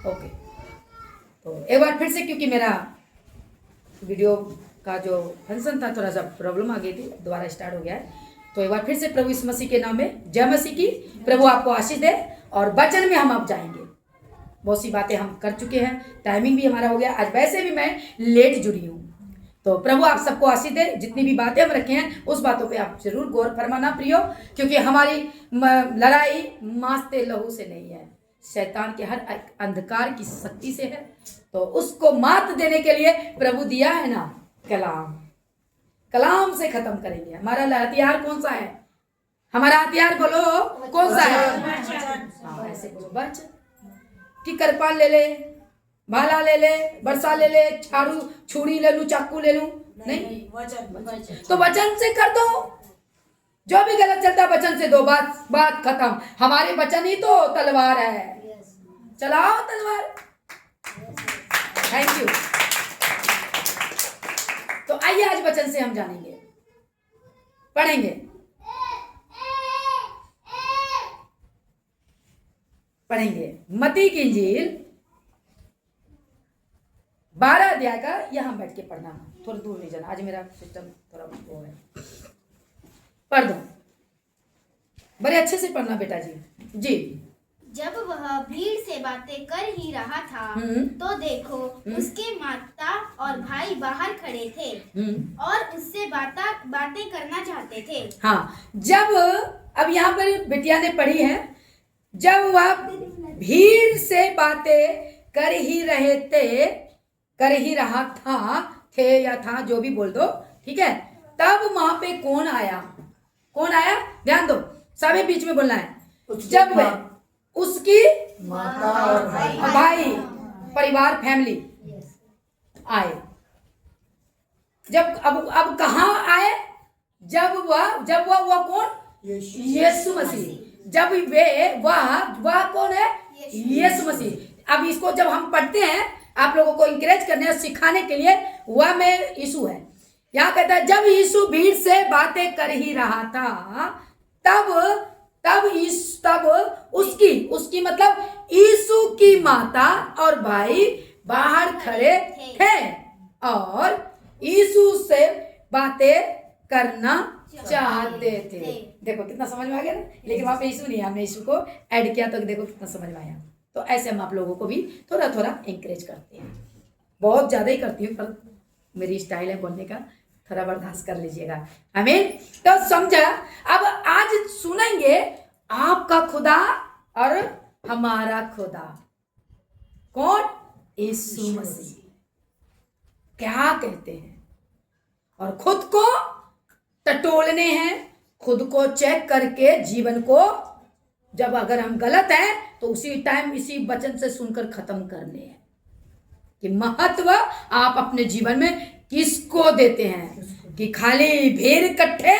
Okay, तो एक बार फिर से, क्योंकि मेरा वीडियो का जो फंक्शन था थोड़ा सा प्रॉब्लम आ गई थी, दोबारा स्टार्ट हो गया है। तो एक बार फिर से प्रभु यीशु मसीह के नाम में जय मसीह की। प्रभु आपको आशीष दे। और वचन में हम अब जाएंगे। बहुत सी बातें हम कर चुके हैं, टाइमिंग भी हमारा हो गया, आज वैसे भी मैं लेट जुड़ी हूँ। तो प्रभु आप सबको आशीष दे। जितनी भी बातें हम रखे हैं उस बातों पे आप जरूर गौर फरमाना प्रियो, क्योंकि हमारी लड़ाई मांस तेल लहू से नहीं है, शैतान के हर अंधकार की शक्ति से है। तो उसको मात देने के लिए प्रभु दिया है ना कलाम, कलाम से खत्म करेंगे। हमारा हथियार कौन सा है? हमारा हथियार बोलो कौन सा है? हाँ, ऐसे बोलो वचन। कि करपाल ले ले, भाला ले ले, बरसा ले ले, छाड़ू छुरी ले लूं, चाकू ले लूं, नहीं, वचन। तो वचन से कर दो। जो भी गलत चलता है वचन से दो, बात खत्म। हमारे वचन ही तो तलवार है। चलाओ तलवार। Thank you. तो आइए आज वचन से हम जानेंगे, पढ़ेंगे मत्ती की इंजील 12 अध्याय का। यहां बैठ के पढ़ना, थोड़ा दूर नहीं जाना। आज मेरा सिस्टम थोड़ा वो है। पढ़ दो, बड़े अच्छे से पढ़ना बेटा जी। जब वह भीड़ से बातें कर ही रहा था तो देखो उसके माता और भाई बाहर खड़े थे और उससे बातें करना चाहते थे। हाँ, जब अब यहाँ पर बिटिया ने पढ़ी है, जब वह भीड़ से बातें कर ही रहा था, थे या था, जो भी बोल दो, ठीक है। तब वहां पे कौन आया? ध्यान दो, सभी बीच में बोलना है। जब वह उसकी माता और भाई परिवार फैमिली आए। जब अब कहाँ आए? जब वह कौन? यीशु मसीह। जब वह कौन है? यीशु मसीह। अब इसको जब हम पढ़ते हैं, आप लोगों को इंकरेज करने और सिखाने के लिए, वह में यीशु है। यहाँ कहता है जब यीशु भीड़ से बातें कर ही रहा था, तब उसकी मतलब यीशु की माता और भाई बाहर खड़े थे और यीशु से बातें करना चाहते थे। देखो कितना समझ में आ गया ना। लेकिन वहां पे यीशु नहीं है, हमने यीशु को ऐड किया, तो देखो कितना समझ में आया। तो ऐसे हम आप लोगों को भी थोड़ा थोड़ा इंकरेज करते हैं। बहुत ज्यादा ही करती हूँ, पर मेरी स्टाइल है बोलने का, थोड़ा बर्दाश्त कर लीजिएगा। आमीन। तो समझा। अब आज सुनेंगे आपका खुदा और हमारा खुदा कौन? यीशु मसीह क्या कहते हैं, और खुद को टटोलने हैं, खुद को चेक करके जीवन को, जब अगर हम गलत हैं तो उसी टाइम इसी वचन से सुनकर खत्म करने हैं कि महत्व आप अपने जीवन में किसको देते हैं, कि खाली भेड़ इकट्ठे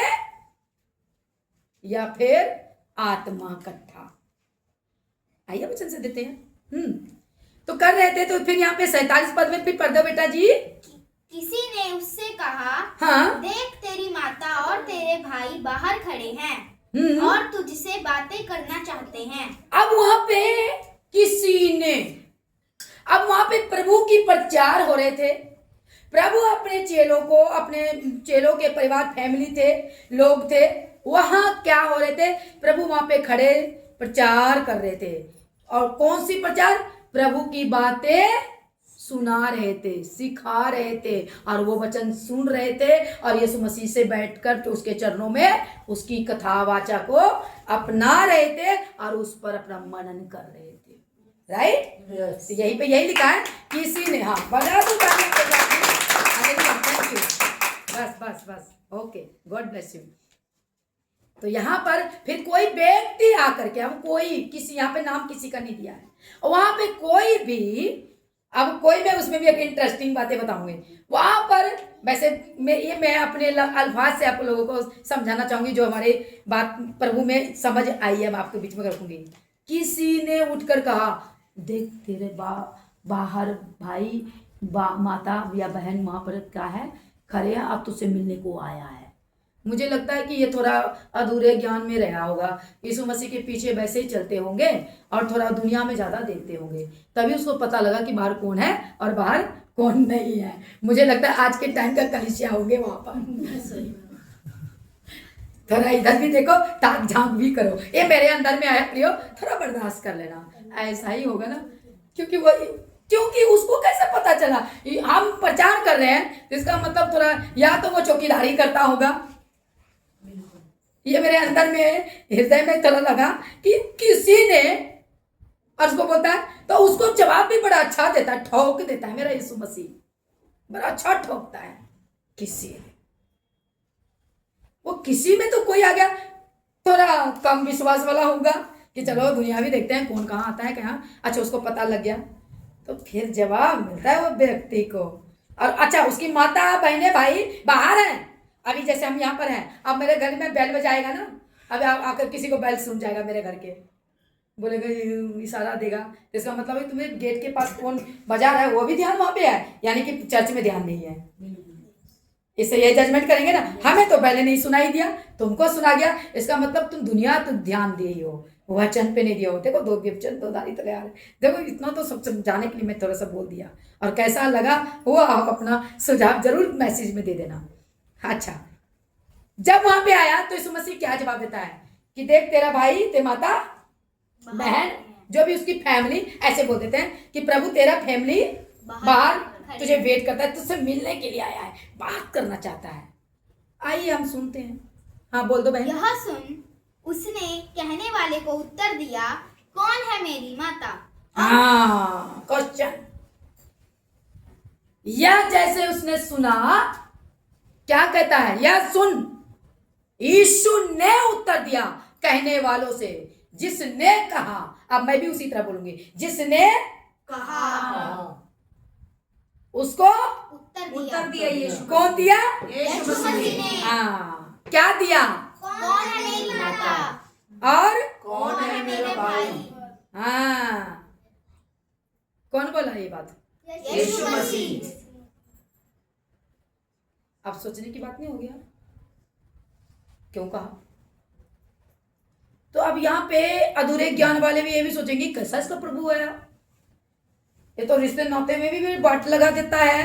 या फिर आत्मा इकट्ठा। आइए वचन से देते हैं। तो कर रहे थे। तो फिर यहाँ पे 47 पद में फिर पढ़ दो बेटा जी। किसी ने उससे कहा, हाँ, देख तेरी माता और तेरे भाई बाहर खड़े हैं और तुझसे बातें करना चाहते हैं। अब वहां पे किसी ने, अब वहां पे प्रभु की प्रचार हो रहे थे। प्रभु अपने चेलों के परिवार फैमिली थे, लोग थे, वहां क्या हो रहे थे? प्रभु वहां पे खड़े प्रचार कर रहे थे। और कौन सी प्रचार? प्रभु की बातें सुना रहे थे, सिखा रहे थे, और वो वचन सुन रहे थे, और यीशु मसीह से बैठकर तो उसके चरणों में उसकी कथा वाचा को अपना रहे थे और उस पर अपना मनन कर रहे थे। राइट? yes. यही पे यही लिखा है, किसी ने, हाँ बजा दो, बस ओके, गॉड ब्लेस यू। तो यहाँ पर फिर कोई व्यक्ति आकर के, हम कोई किसी, यहाँ पे नाम किसी का नहीं दिया है, और वहां पे कोई भी, अब कोई, मैं उसमें भी एक इंटरेस्टिंग बातें बताऊंगी वहां पर। वैसे मैं अपने अल्फाज से आप लोगों को समझाना चाहूंगी, जो हमारे बात प्रभु में समझ आई है, मैं आपके बीच में रखूंगी। किसी ने उठकर कहा, देख तेरे बाहर भाई माता या बहन वहां पर क्या है, खड़े हैं, अब तुझसे मिलने को आया है। मुझे लगता है कि ये थोड़ा अधूरे ज्ञान में रहा होगा, यीशु मसीह के पीछे वैसे ही चलते होंगे और थोड़ा दुनिया में ज़्यादा देखते होंगे, तभी उसको पता लगा कि बाहर कौन है और बाहर कौन नहीं है। मुझे लगता है आज के टाइम का कलीसिया होंगे वहाँ पर। थोड़ा इधर भी देखो, ताक झांक भी करो, ये मेरे अंदर में आया प्रियो, थोड़ा बर्दाश्त कर लेना, ऐसा ही होगा ना। क्योंकि उसको कैसे पता चला हम प्रचार कर रहे हैं, तो इसका मतलब थोड़ा या तो वो चौकीदारी करता होगा। ये मेरे अंदर में हृदय में थोड़ा लगा कि किसी ने, और उसको बोलता है तो उसको जवाब भी बड़ा अच्छा देता है, ठोक देता है। मेरा यीशु मसीह बड़ा अच्छा ठोकता है। किसी ने, वो किसी में तो कोई आ गया थोड़ा कम विश्वास वाला होगा कि चलो दुनिया भी देखते हैं कौन कहाँ आता है कहाँ, अच्छा उसको पता लग गया तो फिर जवाब मिलता है वो व्यक्ति को। और अच्छा उसकी माता बहने भाई बाहर हैं, अभी जैसे हम यहाँ पर हैं, अब मेरे घर में बेल बजाएगा ना, अब आकर किसी को बेल सुन जाएगा मेरे घर के, बोलेगा इशारा देगा, तो इसका मतलब है तुम्हें गेट के पास कौन बजा रहा है वो भी ध्यान वहाँ पे है, यानी कि चर्च में ध्यान नहीं है। इससे ये जजमेंट करेंगे ना, हमें तो पहले नहीं सुनाई दिया, तुमको सुना गया, इसका मतलब तुम दुनिया तो ध्यान दिए ही हो, वचन पे नहीं दिया हो। देखो दो वचन दो धारी तले आ रहे, देखो इतना तो सब समझाने के लिए मैं थोड़ा सा बोल दिया, और कैसा लगा वो आप अपना सुझाव जरूर मैसेज में दे देना। अच्छा, जब वहां पे आया तो यीशु मसीह क्या जवाब देता है कि देख तेरा भाई, तेरी माता बहन, जो भी उसकी फैमिली, ऐसे बोल देते हैं कि प्रभु तेरा फैमिली बाहर तुझे वेट करता है, तुझसे मिलने के लिए आया है, बात करना चाहता है। आइए हम सुनते हैं। हाँ बोल दो बहन। यह सुन उसने कहने वाले को उत्तर दिया, कौन है मेरी माता? हाँ, क्वेश्चन। यह जैसे उसने सुना, क्या कहता है, यह सुन यीशु ने उत्तर दिया कहने वालों से, जिसने कहा, अब मैं भी उसी तरह बोलूंगी, जिसने कहा उसको उत्तर दिया यीशु। कौन दिया? यीशु मसीह ने। हाँ, क्या दिया? कौन है मेरी माता और कौन है मेरे भाई? हाँ, कौन बोला ये बात? यीशु मसीह। अब सोचने की बात नहीं हो गया क्यों कहा? तो अब यहाँ पे अधूरे ज्ञान वाले भी ये भी सोचेंगे कैसा इसका प्रभु आया, ये तो रिश्ते नाते में भी बाट लगा देता है।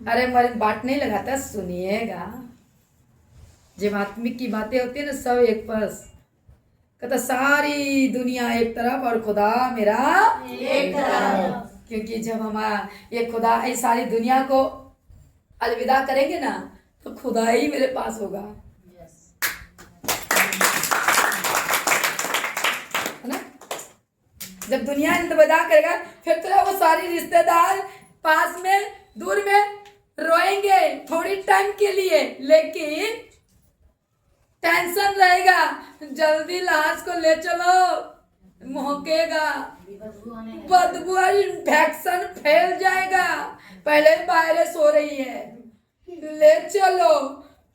अरे मरे बाट नहीं लगाता, सुनिएगा, जब आत्मिक की बातें होती है ना, सब एक पास कहता सारी दुनिया एक तरफ और खुदा मेरा एक तरफ। क्योंकि जब हमारा ये खुदा इस सारी दुनिया को अलविदा करेंगे ना, तो खुदा ही मेरे पास होगा, है ना। जब दुनिया अलविदा करेगा फिर तो वो सारी रिश्तेदार पास में दूर में रोएंगे थोड़ी टाइम के लिए, लेकिन टेंशन रहेगा, जल्दी लाश को ले चलो, महकेगा, बदबू इन्फेक्शन फैल जाएगा, पहले वायरस हो रही है, ले चलो,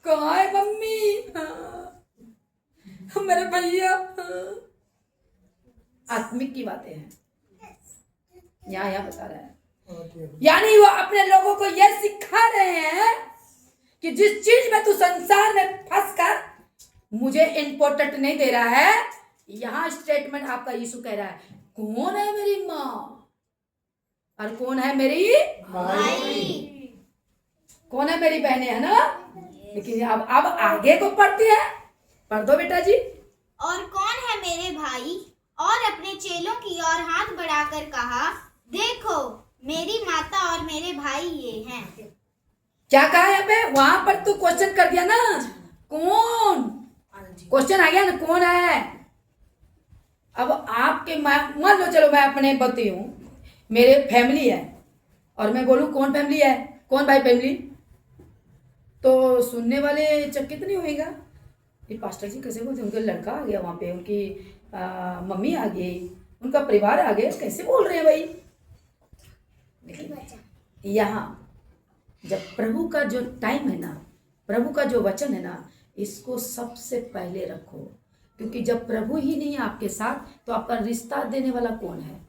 कहाँ है मम्मी, हाँ, मेरे भैया, हाँ। आत्मिक की बातें हैं यहाँ बता रहा है, यानी वो अपने लोगों को यह सिखा रहे हैं कि जिस चीज में तू संसार में फंस कर मुझे इंपॉर्टेंट नहीं दे रहा है, यहां स्टेटमेंट आपका यीशु कह रहा है, कौन है मेरी माँ और कौन है मेरी भाई, कौन है मेरी बहनें, है ना। लेकिन अब आगे को पढ़ती है, पढ़ दो बेटा जी। और कौन है मेरे भाई? और अपने चेलों की ओर हाथ बढ़ाकर कहा, देखो मेरी माता और मेरे भाई ये हैं। क्या कहा यहाँ पे? वहां पर तो क्वेश्चन कर दिया ना, कौन, क्वेश्चन आ गया ना, कौन है। अब आपके मान लो, चलो मैं अपने बती हूँ, मेरे फैमिली है और मैं बोलूँ कौन फैमिली है, कौन भाई फैमिली, तो सुनने वाले चकित नहीं होएगा, ये पास्टर जी कैसे बोलते, उनका लड़का आ गया वहाँ पे, उनकी मम्मी आ गई, उनका परिवार आ गया, कैसे बोल रहे हैं भाई। लेकिन यहाँ जब प्रभु का जो टाइम है ना, प्रभु का जो वचन है ना, इसको सबसे पहले रखो, क्योंकि जब प्रभु ही नहीं है आपके साथ, तो आपका रिश्ता देने वाला कौन है,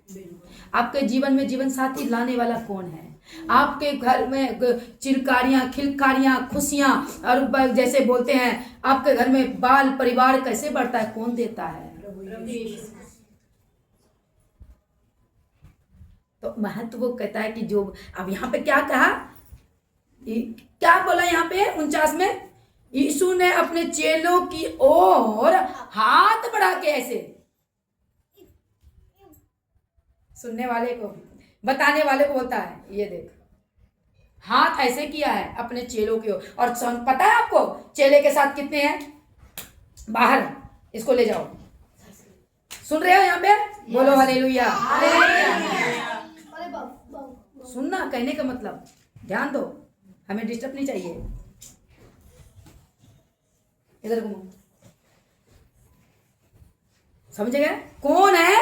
आपके जीवन में जीवन साथी लाने वाला कौन है। आपके घर में चिरकारियां, खिलकारियां, खुशियां और जैसे बोलते हैं आपके घर में बाल परिवार कैसे बढ़ता है? कौन देता है? तो महत्व वो कहता है कि जो अब यहाँ पे क्या कहा, क्या बोला यहाँ पे 49 में? यीशु ने अपने चेलों की ओर हाथ बढ़ा के ऐसे, सुनने वाले को, बताने वाले को बोलता है, ये देख हाथ ऐसे किया है अपने चेलों की ओर। और पता है आपको चेले के साथ कितने हैं? बाहर, इसको ले जाओ। सुन रहे हो यहाँ पे? बोलो हालेलुया। सुनना कहने का मतलब, ध्यान दो, हमें डिस्टर्ब नहीं चाहिए। इधर घूमो, समझ गए? कौन है?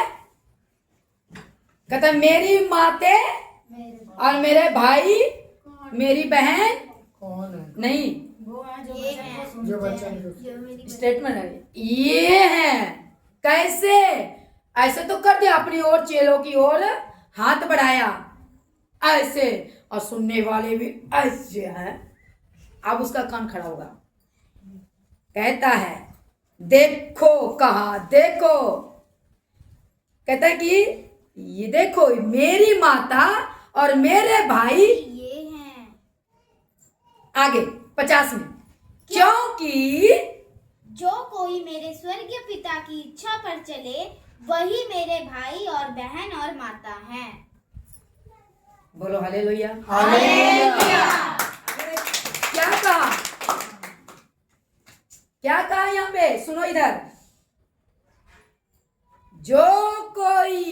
कहता मेरी माते और मेरे भाई, मेरी बहन कौन है? नहीं, जो बच्चा स्टेटमेंट है ये है। कैसे? ऐसे तो कर दिया, अपनी ओर चेलों की ओर हाथ बढ़ाया ऐसे, और सुनने वाले भी ऐसे हैं। अब उसका कान खड़ा होगा, कहता है देखो, कहा देखो, कहता है कि ये देखो मेरी माता और मेरे भाई ये हैं। आगे 50 में, क्योंकि जो कोई मेरे स्वर्गीय पिता की इच्छा पर चले वही मेरे भाई और बहन और माता हैं। बोलो हालेलुया। हालेलुया। क्या कहा? क्या कहा यहाँ पे? सुनो इधर, जो कोई,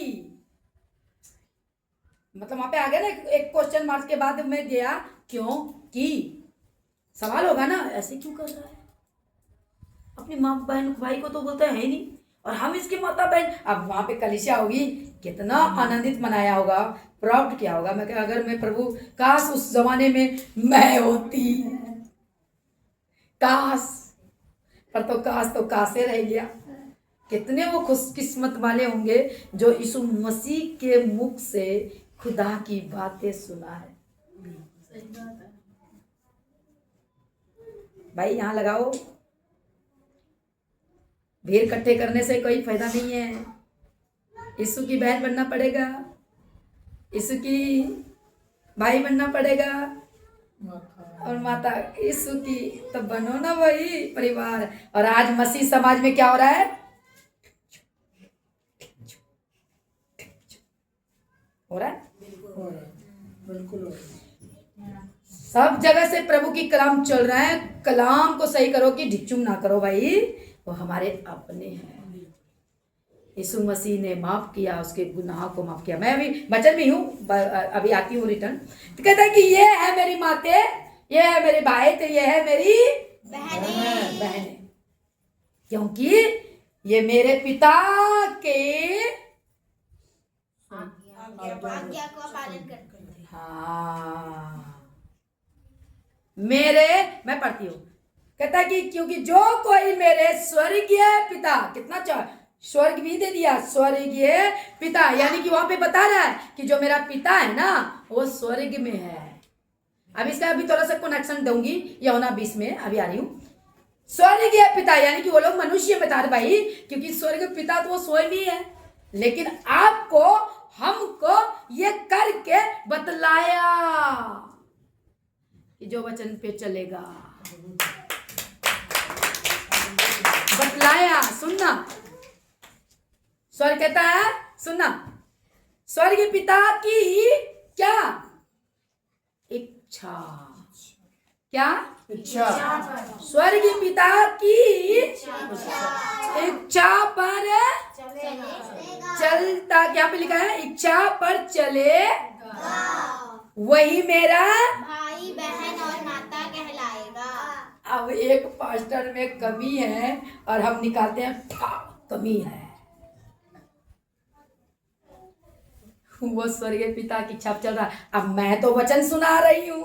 मतलब वहां पे आ गया ना एक क्वेश्चन मार्क के बाद में दिया क्यों की, सवाल होगा ना, ऐसे क्यों कर रहा है? अपनी माँ बहन भाई को तो बोलता है ही नहीं, और हम इसकी माता बहन। अब वहां पे कलीसिया होगी, कितना आनंदित मनाया होगा, प्राउड किया होगा। मैं क्या, अगर मैं प्रभु, काश उस जमाने में मैं होती, काश, पर तो काश तो कासे रह गया। कितने वो खुशकिस्मत वाले होंगे जो यीशु मसीह के मुख से खुदा की बातें सुना है। भाई यहाँ लगाओ, भीड़ इकट्ठे करने से कोई फायदा नहीं है। यीशु की बहन बनना पड़ेगा, यीशु की भाई बनना पड़ेगा, और माता यीशु की तो बनो ना भाई परिवार। और आज मसीह समाज में क्या हो रहा है? हो रहा है, बिल्कुल। सब जगह से प्रभु की कलाम चल रहा है। कलाम को सही करो कि ढिचुम ना करो भाई, वो हमारे अपने हैं। यीशु मसीह ने माफ किया, उसके गुनाह को माफ किया। मैं अभी बचन में हूँ, अभी आती हूँ रिटर्न। तो कहता है कि ये है मेरी माते, ये है मेरे भाई, तो ये है मेरी बहनें, क्योंकि ये मेरे पिता के आज्ञा को पालन करते हैं। हाँ, मेरे, मैं पढ़ती हूँ, कहता है कि क्योंकि जो कोई मेरे स्वर्गीय पिता, कितना स्वर्ग भी दे दिया, स्वर्गीय पिता, यानी कि वहां पे बता रहा है कि जो मेरा पिता है ना वो स्वर्ग में है। अब इसका अभी थोड़ा सा कनेक्शन दूंगी, यूहन्ना 20 में, अभी आ रही हूँ। स्वर्गीय पिता यानी कि वो लोग मनुष्य बता रहे भाई, क्योंकि स्वर्ग पिता तो वो स्वयं ही है, लेकिन आपको हमको ये करके बतलाया कि जो वचन पे चलेगा, बतलाया। सुनना, स्वर्ग कहता है, सुनना, स्वर्ग पिता की क्या इच्छा, क्या इच्छा, स्वर्ग पिता की इच्छा पर चलता, क्या पे लिखा है? इच्छा पर चले, वही मेरा भाई बहन और माता कहलाएगा। अब एक पास्टर में कमी है और हम निकालते हैं कमी है। वो स्वर्गीय पिता की इच्छा चल रहा है। अब मैं तो वचन सुना रही हूँ,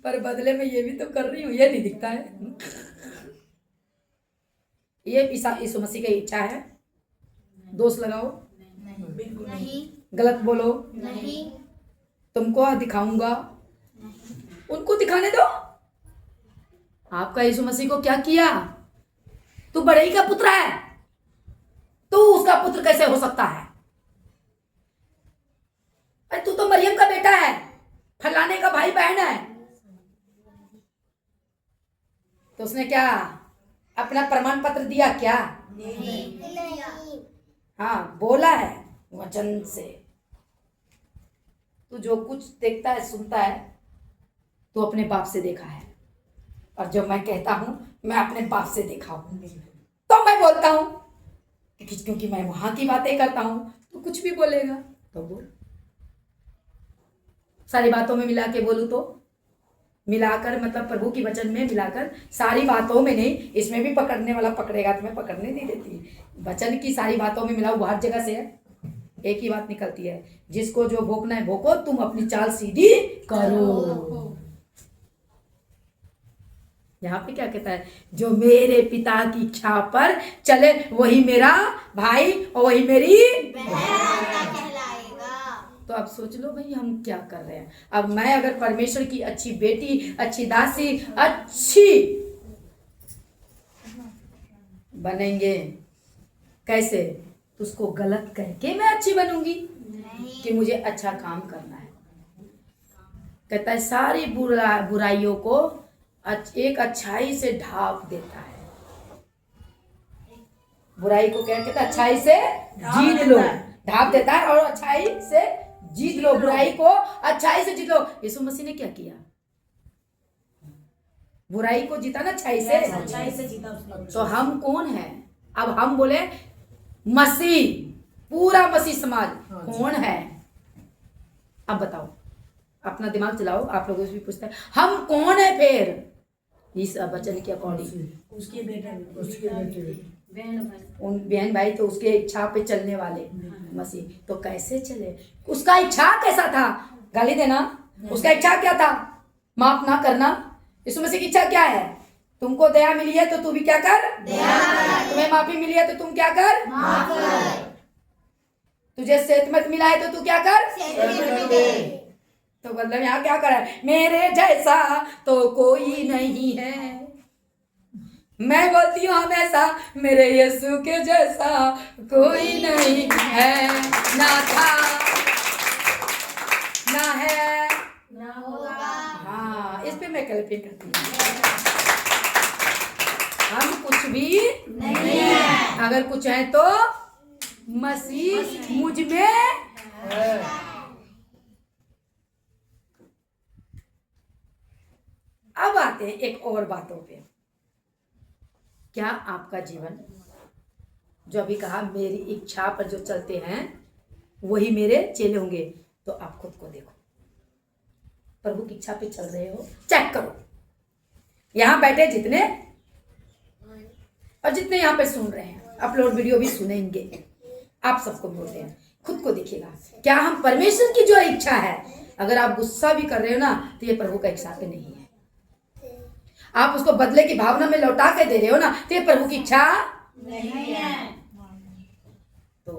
पर बदले में ये भी तो कर रही हूँ, ये नहीं दिखता है। ये यीशु मसीह की इच्छा है। दोष लगाओ, नहीं, गलत बोलो, नहीं, तुमको दिखाऊंगा, उनको दिखाने दो। आपका यीशु मसीह को क्या किया? तू बड़े का पुत्र है, तू उसका पुत्र कैसे हो सकता है? अरे तू तो मरियम का बेटा है, फलाने का भाई बहन है। तो उसने क्या अपना प्रमाण पत्र दिया क्या? हाँ, बोला है वचन से। तू जो कुछ देखता है सुनता है तो अपने बाप से देखा है, और जो मैं कहता हूं मैं अपने बाप से देखा हूं, तो मैं बोलता हूं क्योंकि मैं वहां की बातें करता हूं। तो कुछ भी बोलेगा तो बोल, सारी बातों में मिला के बोलूं तो मिलाकर, मतलब प्रभु की वचन में मिलाकर, सारी बातों में नहीं, इसमें भी पकड़ने वाला पकड़ेगा तो मैं पकड़ने नहीं देती। वचन की सारी बातों में मिलाओ, हर जगह से है, एक ही बात निकलती है, जिसको जो भोंकना है भोंको, तुम अपनी चाल सीधी करो। यहाँ पे क्या कहता है? जो मेरे पिता की इच्छा पर चले वही मेरा भाई और वही मेरी तो अब सोच लो भाई हम क्या कर रहे हैं। अब मैं अगर परमेश्वर की अच्छी बेटी, अच्छी दासी, अच्छी बनेंगे कैसे? उसको गलत करके मैं अच्छी बनूंगी कि मुझे अच्छा काम करना है। कहता है सारी बुराइयों को एक अच्छाई से ढांप देता है। बुराई को क्या कहता है? अच्छाई से जीत लो, ढांप देता है, और अच्छाई से जीत लो, बुराई को अच्छाई से जीत लो। यीशु मसीह ने क्या किया? बुराई को जीता ना अच्छाई से जीता। तो हम कौन है? अब हम बोले मसीह, पूरा मसीह समाज कौन है? अब बताओ, अपना दिमाग चलाओ। आप लोगों से भी पूछता है हम कौन है फिर इस वचन के अकॉर्डिंग? उसके बेटे उन बहन भाई तो उसके इच्छा पे चलने वाले मसीह। तो कैसे चले? उसका इच्छा कैसा था? गाली देना? उसका इच्छा क्या था? माफ ना करना। यीशु मसीह की इच्छा क्या है? तुमको दया मिली है तो तू भी क्या कर? तुम्हें माफी मिली है तो तुम क्या कर? तुझे सेहतमंद मिला है तो तू क्या कर? तो मतलब यहाँ क्या कर रहा है? मेरे जैसा तो कोई नहीं है। मैं बोलती हूँ हमेशा मेरे यीशु के जैसा कोई नहीं है, ना था ना है ना होगा। हाँ, इस पे मैं क्लैपिंग करती हूँ। हम कुछ भी नहीं है, अगर कुछ है तो मसीह मुझ में है। अब आते हैं एक और बातों पे। क्या आपका जीवन, जो अभी कहा मेरी इच्छा पर जो चलते हैं वही मेरे चेले होंगे, तो आप खुद को देखो, प्रभु की इच्छा पे चल रहे हो? चेक करो। यहां बैठे जितने और जितने यहां पे सुन रहे हैं, अपलोड वीडियो भी सुनेंगे, आप सबको बोलते हैं खुद को देखिएगा, क्या हम परमेश्वर की जो इच्छा है, अगर आप गुस्सा भी कर रहे हो ना तो ये प्रभु का इच्छा पे नहीं है। आप उसको बदले की भावना में लौटा के दे रहे हो ना तो ये प्रभु की इच्छा नहीं है। तो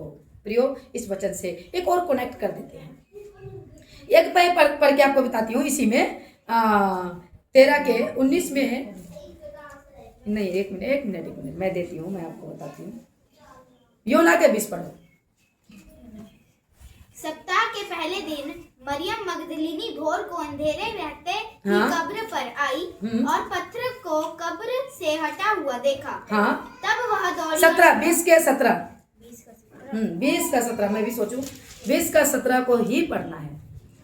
प्रियो, इस वचन से एक और कनेक्ट कर देते हैं। एक पढ़ के आपको बताती हूँ, इसी में 13 के 19 में नहीं, एक मिनट मैं देती हूँ, मैं आपको बताती हूँ। योना के 20 पढ़ो। सप्ताह के पहले दिन मरियम मगदलिनी भोर को अंधेरे रहते ही हाँ? कब्र पर आई और पत्थर को कब्र से हटा हुआ देखा। हाँ, तब वह दौड़ी 20 के 17 20 का 17 मैं भी सोचूं 20 का 17 को ही पढ़ना है।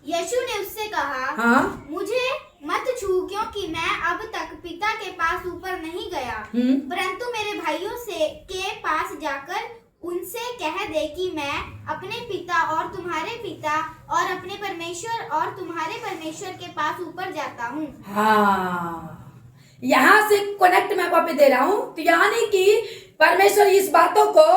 यीशु ने उससे कहा, हाँ? मुझे मत छू, क्योंकि मैं अब तक पिता के पास ऊपर नहीं गया, परंतु मेरे भाइयों से के पास जाकर उनसे कह दे कि मैं अपने पिता और तुम्हारे पिता और अपने परमेश्वर और तुम्हारे परमेश्वर के पास ऊपर जाता हूँ। हाँ, यहाँ से कनेक्ट मैं वहां पे दे रहा हूँ। तो यानी कि परमेश्वर इस बातों को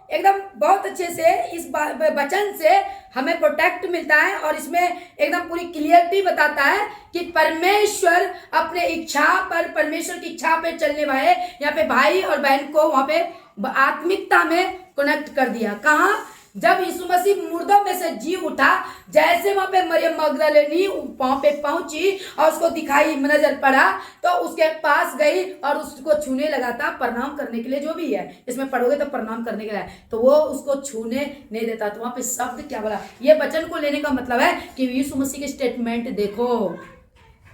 एकदम बहुत अच्छे से, इस वचन से हमें प्रोटेक्ट मिलता है, और इसमें एकदम पूरी क्लियरिटी बताता है कि परमेश्वर अपने इच्छा पर, परमेश्वर की इच्छा पे चलने वाले यहाँ पे भाई और बहन को वहां पे आत्मिकता में कनेक्ट कर दिया। कहाँ? जब यीशु मसीह मुर्दों में से जी उठा, जैसे वहां पे मरियम मगदलेनी वहां पे पहुंची और उसको दिखाई नजर पड़ा, तो उसके पास गई और उसको छूने लगा था, प्रणाम करने के लिए, जो भी है इसमें पढ़ोगे तो प्रणाम करने के लिए, तो वो उसको छूने नहीं देता। तो वहां पे शब्द क्या बोला, ये वचन को लेने का मतलब है कि यीशु मसीह के स्टेटमेंट देखो,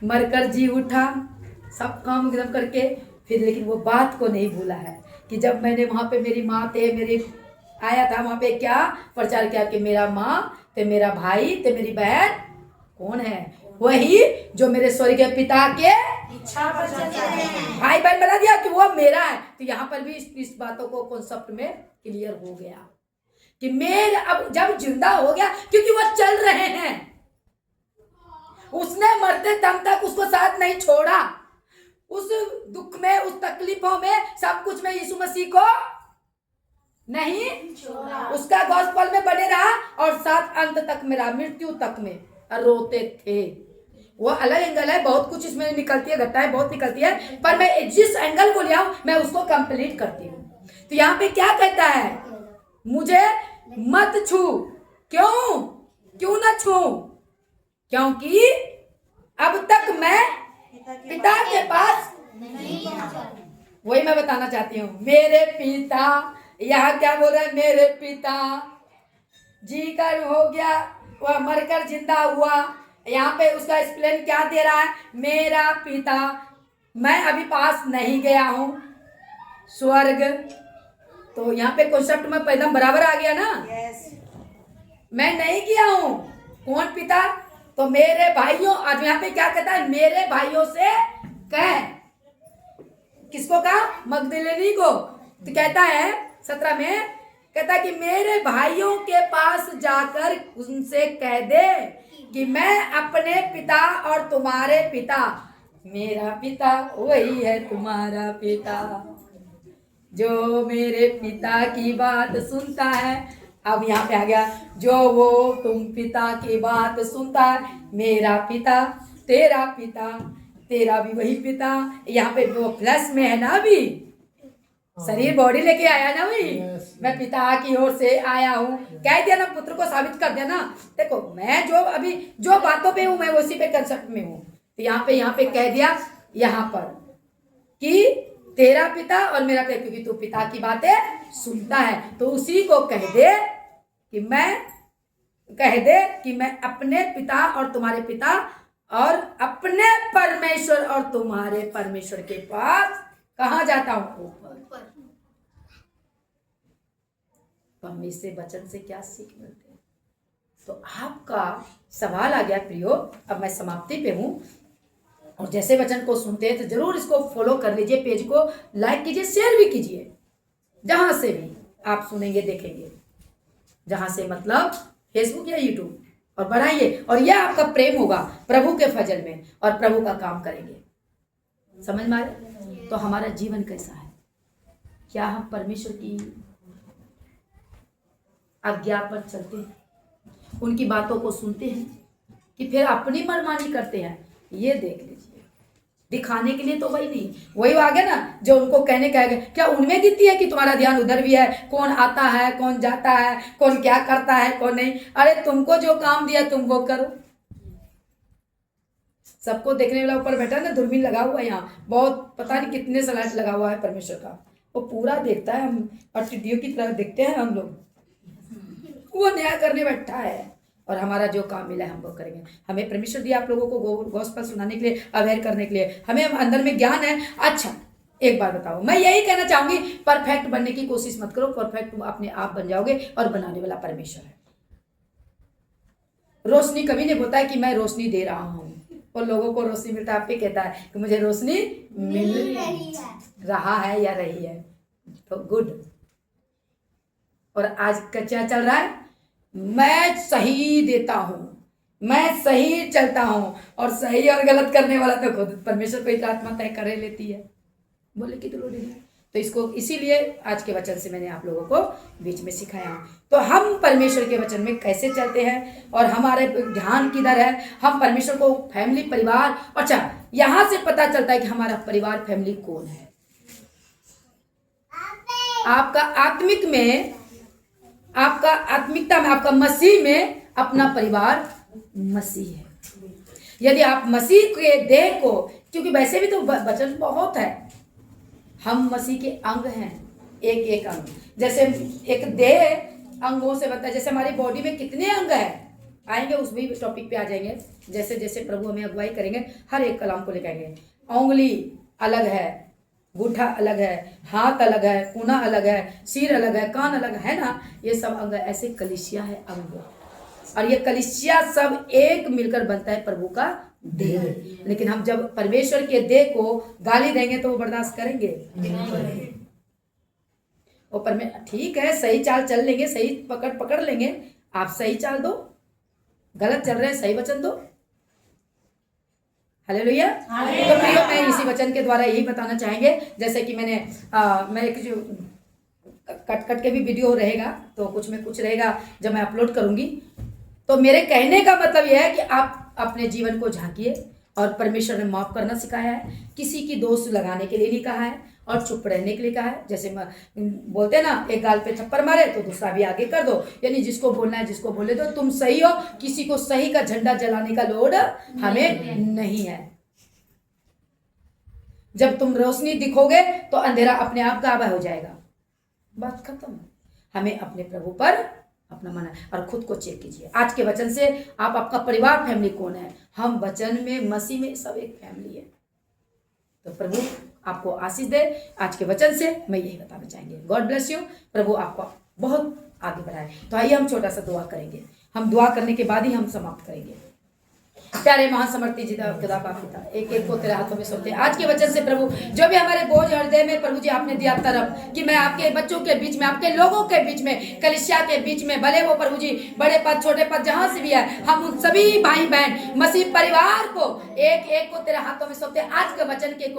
मरकर जी उठा, सब काम एकदम करके, फिर लेकिन वो बात को नहीं भूला है कि जब मैंने वहां पे मेरी माँ थे, मेरी आया था वहां पे क्या प्रचार किया कि मेरा माँ ते मेरा भाई ते मेरी बहन कौन है, वही जो मेरे स्वर्गीय पिता के इच्छा पर चलते हैं। भाई बहन बना दिया कि वो मेरा है। तो यहाँ पर भी इस बातों को कॉन्सेप्ट में क्लियर हो गया कि मेरे अब जब जिंदा हो गया, क्योंकि वो चल रहे हैं, उसने मरते दम तक उसको साथ नहीं छोड़ा, उस दुख में, उस तकलीफों में, सब कुछ में यीशु मसीह को नहीं छोड़ा, उसका गॉस्पेल में बने रहा और साथ अंत तक में रहा, मृत्यु तक में रोते थे। वो अलग एंगल है, बहुत कुछ इसमें निकलती है, घटनाएं बहुत निकलती है, पर मैं जिस एंगल को ले आऊं मैं उसको कंप्लीट करती हूँ। तो यहाँ पे क्या कहता है, मुझे मत छू, क्यों ना छू, क्योंकि अब तक मैं पिता के पास नहीं पहुंचा। वही मैं बताना चाहती हूँ, मेरे पिता, यहाँ क्या बोल रहा है, मेरे पिता जी कर हो गया, वह मरकर जिंदा हुआ, यहाँ पे उसका एक्सप्लेन क्या दे रहा है, मेरा पिता, मैं अभी पास नहीं गया हूँ स्वर्ग। तो यहाँ पे कॉन्सेप्ट में एकदम बराबर आ गया ना, मैं नहीं किया हूँ, कौन पिता, तो मेरे भाइयों, आज यहाँ पे क्या कहता है, मेरे भाइयों से कह, किसको कहा, मगदलेनी को। तो कहता है 17 में, कहता है कि मेरे भाइयों के पास जाकर उनसे कह दे कि मैं अपने पिता और तुम्हारे पिता, मेरा पिता वही है तुम्हारा पिता, जो मेरे पिता की बात सुनता है। अब यहाँ पे आ गया, जो वो तुम पिता की बात सुनता है, मेरा पिता, तेरा भी वही पिता। यहाँ पे वो प्लस में है ना, अभी शरीर बॉडी लेके आया ना भाई, मैं पिता की ओर से आया हूँ, कह दिया ना, पुत्र को साबित कर दिया ना। देखो मैं जो अभी जो बातों पे हूँ मैं उसी पे कंसेप्ट में हूँ। तो यहाँ पे कह दिया यहाँ पर कि तेरा पिता और मेरा पिता, क्योंकि तू पिता की बातें सुनता है, तो उसी को कह दे कि मैं अपने पिता और तुम्हारे पिता और अपने परमेश्वर और तुम्हारे परमेश्वर के पास कहाँ जाता हूँ, ऊपर। तो हमें इससे वचन से क्या सीख मिलती है। तो आपका सवाल आ गया प्रियो, अब मैं समाप्ति पे हूँ, और जैसे वचन को सुनते हैं तो जरूर इसको फॉलो कर लीजिए, पेज को लाइक कीजिए, शेयर भी कीजिए, जहां से भी आप सुनेंगे देखेंगे, जहां से मतलब फेसबुक या यूट्यूब, और बढ़ाइए, और यह आपका प्रेम होगा प्रभु के फजल में, और प्रभु का काम करेंगे। समझ में आ रहा? तो हमारा जीवन कैसा है, क्या हम परमेश्वर की आज्ञा पर चलते हैं, उनकी बातों को सुनते हैं, कि फिर अपनी मनमानी करते हैं, ये देख लीजिए। दिखाने के लिए तो वही नहीं, वही आ गया ना जो उनको कहने का है, क्या उनमें दिखती है कि तुम्हारा ध्यान उधर भी है, कौन आता है, कौन जाता है, कौन क्या करता है, कौन नहीं। अरे तुमको जो काम दिया तुम वो करो। सबको देखने वाला ऊपर बैठा ना, दूरबीन लगा हुआ है यहाँ, बहुत पता नहीं कितने स्लाइड लगा हुआ है परमेश्वर का, वो पूरा देखता है। हम और टिड्डियों की तरह देखते हैं हम लोग, वो न्याय करने बैठा है, और हमारा जो काम मिला है हम वो करेंगे। हमें परमेश्वर दिया आप लोगों को गॉस्पेल सुनाने के लिए, अवेयर करने के लिए, हमें अंदर में ज्ञान है। अच्छा एक बात बताओ, मैं यही कहना चाहूंगी, परफेक्ट बनने की कोशिश मत करो, परफेक्ट तुम अपने आप बन जाओगे, और बनाने वाला परमेश्वर है। रोशनी कभी नहीं बोलता है कि मैं रोशनी दे रहा हूँ, और लोगों को रोशनी मिलता है, आप ही कहता है कि मुझे रोशनी मिल रहा है या रही है, तो गुड। और आज का क्या चल रहा है, मैं सही देता हूं, मैं सही चलता हूं, और सही और गलत करने वाला तो खुद परमेश्वर को आत्मा तय कर लेती है, बोले कि तो इसको इसीलिए आज के वचन से मैंने आप लोगों को बीच में सिखाया। तो हम परमेश्वर के वचन में कैसे चलते हैं, और हमारे ध्यान किधर है, हम परमेश्वर को फैमिली, परिवार, अच्छा यहां से पता चलता है कि हमारा परिवार, फैमिली कौन है। आपका आत्मिक में आपका आत्मिकता में, आपका मसीह में अपना परिवार मसीह है। यदि आप मसीह के देह को, क्योंकि वैसे भी तो वचन बहुत है, हम मसीह के अंग हैं, एक एक अंग। जैसे एक देह अंगों से बनता है, जैसे हमारी बॉडी में कितने अंग है, आएंगे उस भी टॉपिक पे आ जाएंगे। जैसे जैसे प्रभु हमें अगुवाई करेंगे हर एक कलाम को लेकर आएंगे। उंगली अलग है, गूठा अलग है, हाथ अलग है, कूना अलग है, सिर अलग है, कान अलग है ना, ये सब अंग ऐसे कलिसिया है अंग। और ये कलिसिया सब एक मिलकर बनता है प्रभु का देह। लेकिन हम जब परमेश्वर के देह को गाली देंगे तो वो बर्दाश्त करेंगे वो ठीक है, सही चाल चल लेंगे, सही पकड़ लेंगे। आप सही चाल दो, गलत चल रहे हैं सही वचन दो। हालेलुया। तो प्रियो, मैं इसी वचन के द्वारा यही बताना चाहेंगे, जैसे कि मैं एक जो कट के भी वीडियो रहेगा, तो कुछ में कुछ रहेगा जब मैं अपलोड करूंगी। तो मेरे कहने का मतलब यह है कि आप अपने जीवन को झांकिए, और परमेश्वर ने माफ करना सिखाया है, किसी की दोष लगाने के लिए नहीं कहा है, और चुप रहने के लिए कहा है। जैसे बोलते हैं ना, एक गाल पे थप्पड़ मारे तो दूसरा भी आगे कर दो, यानी जिसको बोलना है जिसको बोले दो। तुम सही हो, किसी को सही का झंडा जलाने का लोड हमें नहीं है। जब तुम रोशनी दिखोगे तो अंधेरा अपने आप गायब हो जाएगा, बात खत्म। हमें अपने प्रभु पर अपना मन है, और खुद को चेक कीजिए आज के वचन से। आप, आपका परिवार, फैमिली कौन है? हम वचन में, मसीह में सब एक फैमिली है। तो प्रभु आपको आशीष दे। आज के वचन से मैं यही बताना चाहेंगे। God bless you. प्रभु आपको बहुत आगे बढ़ाए। तो आइए हम छोटा सा दुआ करेंगे। हम दुआ करने के बाद ही हम समाप्त करेंगे। प्यारे महासमर्थी जी खुदा का पिता, एक एक को तेरे हाथों में सौंपते हैं। आज के वचन से प्रभु, जो भी हमारे बोझ हृदय में प्रभु जी आपने दिया तरफ, कि मैं आपके बच्चों के बीच में, आपके लोगों के बीच में, कलिसिया के बीच में, भले वो प्रभु जी बड़े पद छोटे पद जहां से भी है, हम उन सभी भाई बहन मसीह परिवार को एक एक को तेरे हाथों में सौंपते हैं। आज के वचन के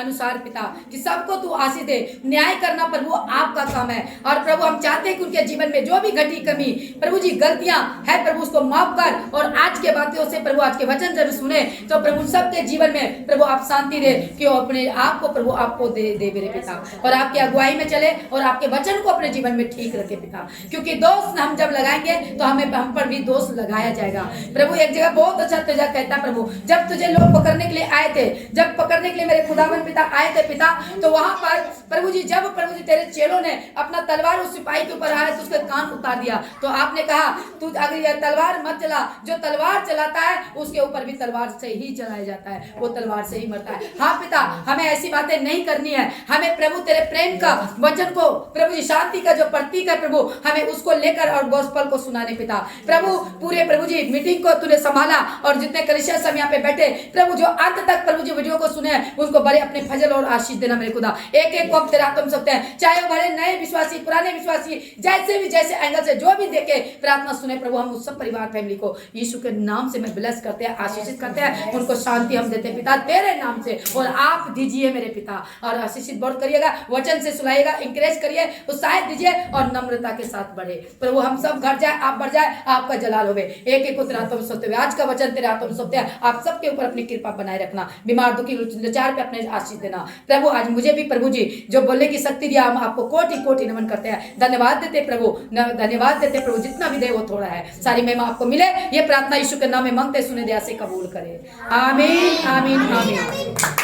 अनुसार पिता, कि सबको तू आशीष दे। न्याय करना प्रभु आपका काम है, और प्रभु हम चाहते हैं कि उनके जीवन में जो भी घटी कमी प्रभु जी गलतियां है प्रभु उसको माफ कर। और आज के बातों से प्रभु, आज के वचन जब सुने तो प्रभु सबके जीवन में प्रभु आप शांति दे, कि वो अपने आप को प्रभु आपको दे मेरे पिता, और आपकी अगुवाई में चले, और आपके वचन को अपने जीवन में ठीक रखे पिता। क्योंकि दोष हम जब लगाएंगे तो हम पर भी दोष लगाया जाएगा। प्रभु एक जगह बहुत अच्छा तुझे कहता प्रभु, जब तुझे लोग पकड़ने के लिए आए थे, जब पकड़ने के लिए मेरे खुदावन पिता आए थे पिता, तो वहां पर प्रभु जी, जब प्रभु जी तेरे चेलों ने अपना तलवार उस सिपाही के ऊपर आया तो उसके कान उतार दिया, तो आपने कहा तू अगर यह तलवार मत चला, जो तलवार चलाता है उसके ऊपर भी तलवार से ही चलाया जाता है, वो तलवार से ही मरता है। हाँ पिता, हमें ऐसी बातें नहीं करनी है। हमें प्रभु तेरे प्रेम का वचन को, प्रभु जी शांति का जो प्रतीक है प्रभु, हमें उसको लेकर और गॉस्पेल को सुनाने पिता। प्रभु पूरे प्रभु जी मीटिंग को तूने संभाला, और जितने कलिसिया सब यहाँ पे बैठे प्रभु, जो अंत तक प्रभु जी वीडियो को सुने, उनको बड़े अपने फजल और आशीष देना मेरे खुदा। एक एक को हम तेरे हाथों में सकते हैं, चाहे वो बड़े नए विश्वासी, पुराने विश्वासी, जैसे एंगल से जो भी देखे प्रार्थना सुने प्रभु, हम उस सब परिवार फैमिली को यीशु के नाम से मैं ब्लेस करते हैं, आशीषित करते हैं, उनको शांति हम देते हैं पिता तेरे नाम से। और आप दीजिए मेरे पिता, और आशीषित बहुत करिएगा, वचन से सुनाइएगा, इंकरेज करिए, उत्साहित दीजिए, और नम्रता के साथ बढ़े प्रभु। हम सब घर जाए, आप बढ़ जाए, आपका जलाल होवे। एक एक को तेरे हाथों में सौंपते हुए आज का वचन तेरे हाथों में सौंपते हैं। आप सबके ऊपर अपनी कृपा बनाए रखना, बीमार दुखी लाचार पे अपने आशीष देना प्रभु। आज मुझे भी प्रभु जी जो बोलने की शक्ति दिया, हम आपको कोटि कोटि नमन करते हैं, धन्यवाद देते प्रभु, धन्यवाद देते प्रभु। जितना भी दे वो थोड़ा है, सारी महिमा आपको मिले। ये प्रार्थना यीशु के नाम में मांगते सुने दया से कबूल करे। आमीन आमीन आमीन।